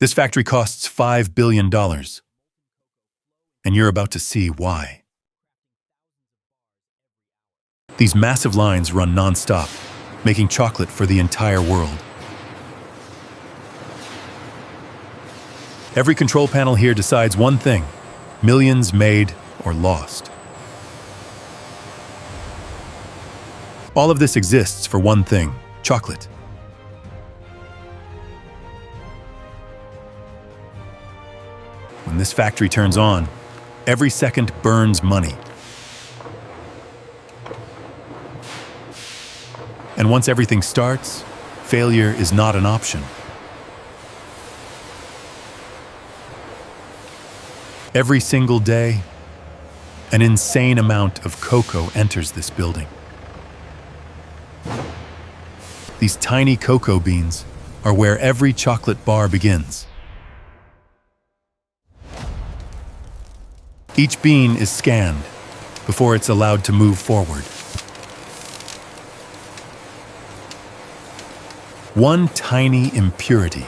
This factory costs $5 billion, and you're about to see why. These massive lines run nonstop, making chocolate for the entire world. Every control panel here decides one thing: millions made or lost. All of this exists for one thing: chocolate. When this factory turns on, every second burns money. And once everything starts, failure is not an option. Every single day, an insane amount of cocoa enters this building. These tiny cocoa beans are where every chocolate bar begins. Each bean is scanned before it's allowed to move forward. One tiny impurity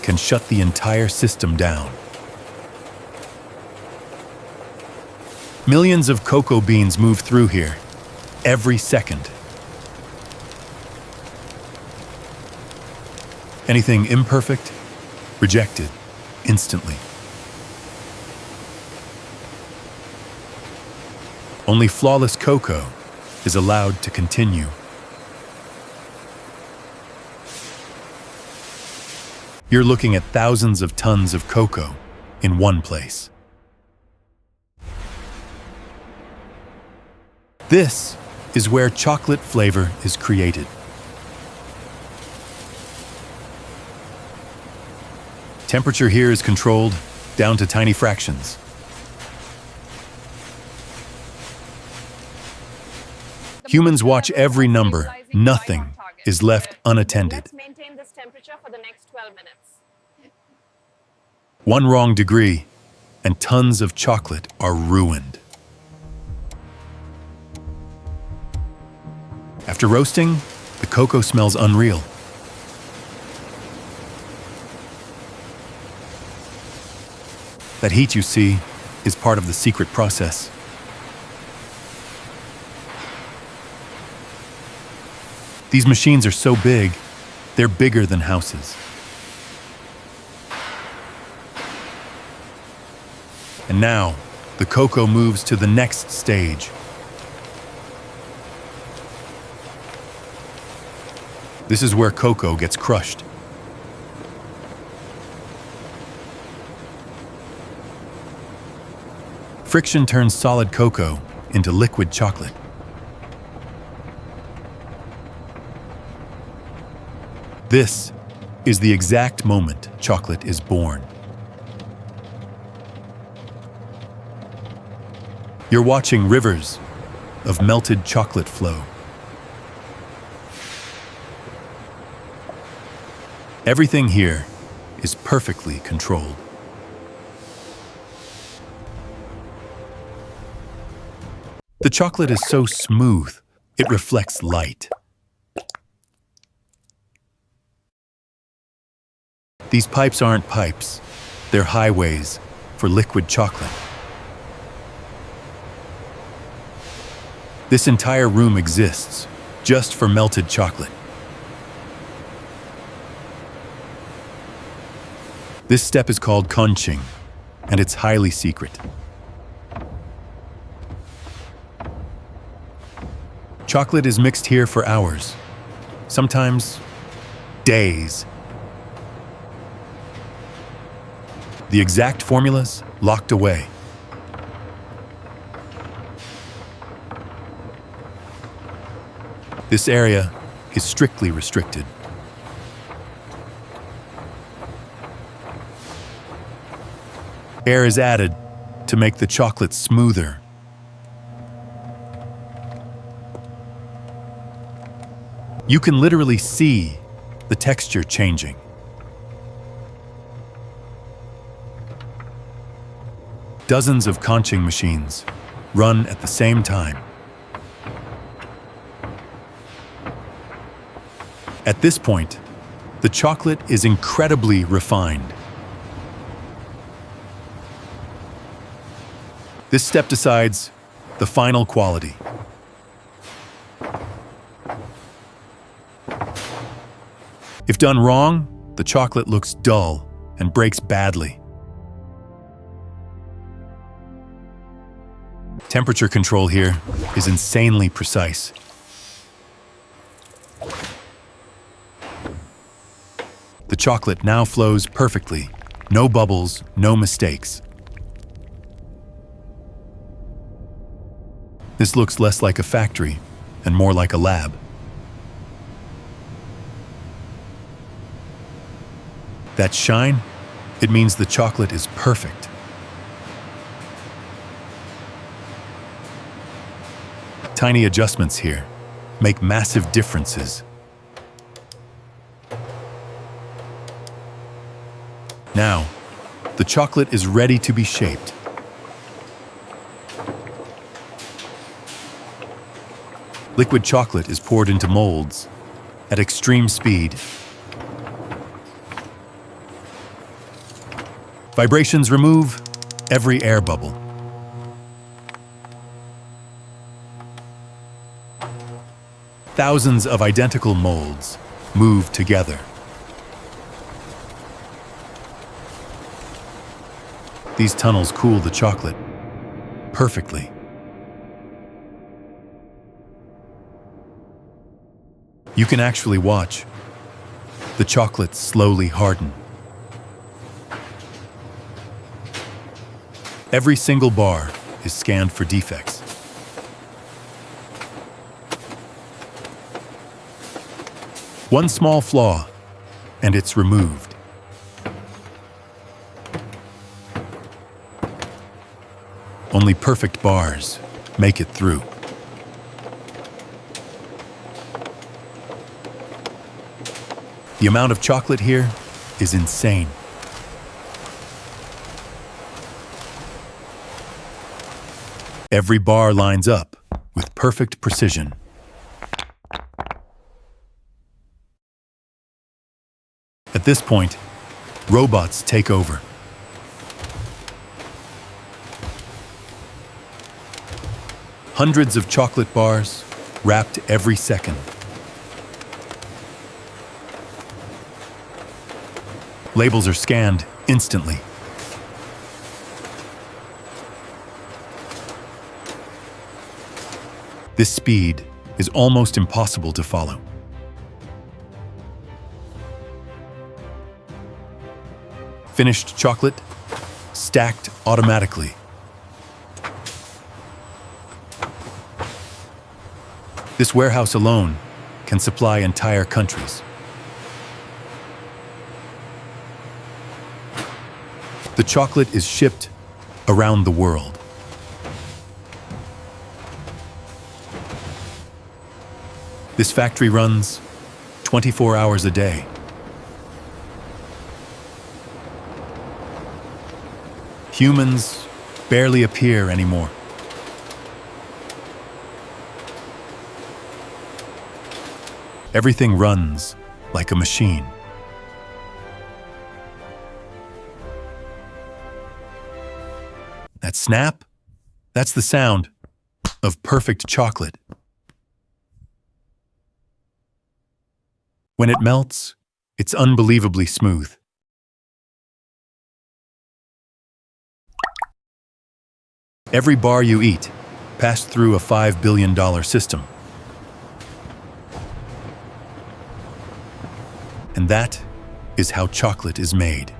can shut the entire system down. Millions of cocoa beans move through here every second. Anything imperfect, rejected instantly. Only flawless cocoa is allowed to continue. You're looking at thousands of tons of cocoa in one place. This is where chocolate flavor is created. Temperature here is controlled down to tiny fractions. Humans watch every number. Nothing is left unattended. Let's maintain this temperature for the next 12 minutes. One wrong degree, and tons of chocolate are ruined. After roasting, the cocoa smells unreal. That heat you see is part of the secret process. These machines are so big, they're bigger than houses. And now, the cocoa moves to the next stage. This is where cocoa gets crushed. Friction turns solid cocoa into liquid chocolate. This is the exact moment chocolate is born. You're watching rivers of melted chocolate flow. Everything here is perfectly controlled. The chocolate is so smooth, it reflects light. These pipes aren't pipes, they're highways for liquid chocolate. This entire room exists just for melted chocolate. This step is called conching, and it's highly secret. Chocolate is mixed here for hours, sometimes days. The exact formulas locked away. This area is strictly restricted. Air is added to make the chocolate smoother. You can literally see the texture changing. Dozens of conching machines run at the same time. At this point, the chocolate is incredibly refined. This step decides the final quality. If done wrong, the chocolate looks dull and breaks badly. Temperature control here is insanely precise. The chocolate now flows perfectly. No bubbles, no mistakes. This looks less like a factory and more like a lab. That shine, it means the chocolate is perfect. Tiny adjustments here make massive differences. Now, the chocolate is ready to be shaped. Liquid chocolate is poured into molds at extreme speed. Vibrations remove every air bubble. Thousands of identical molds move together. These tunnels cool the chocolate perfectly. You can actually watch the chocolate slowly harden. Every single bar is scanned for defects. One small flaw, and it's removed. Only perfect bars make it through. The amount of chocolate here is insane. Every bar lines up with perfect precision. At this point, robots take over. Hundreds of chocolate bars wrapped every second. Labels are scanned instantly. This speed is almost impossible to follow. Finished chocolate stacked automatically. This warehouse alone can supply entire countries. The chocolate is shipped around the world. This factory runs 24 hours a day. Humans barely appear anymore. Everything runs like a machine. That snap, that's the sound of perfect chocolate. When it melts, it's unbelievably smooth. Every bar you eat passed through a $5 billion system. And that is how chocolate is made.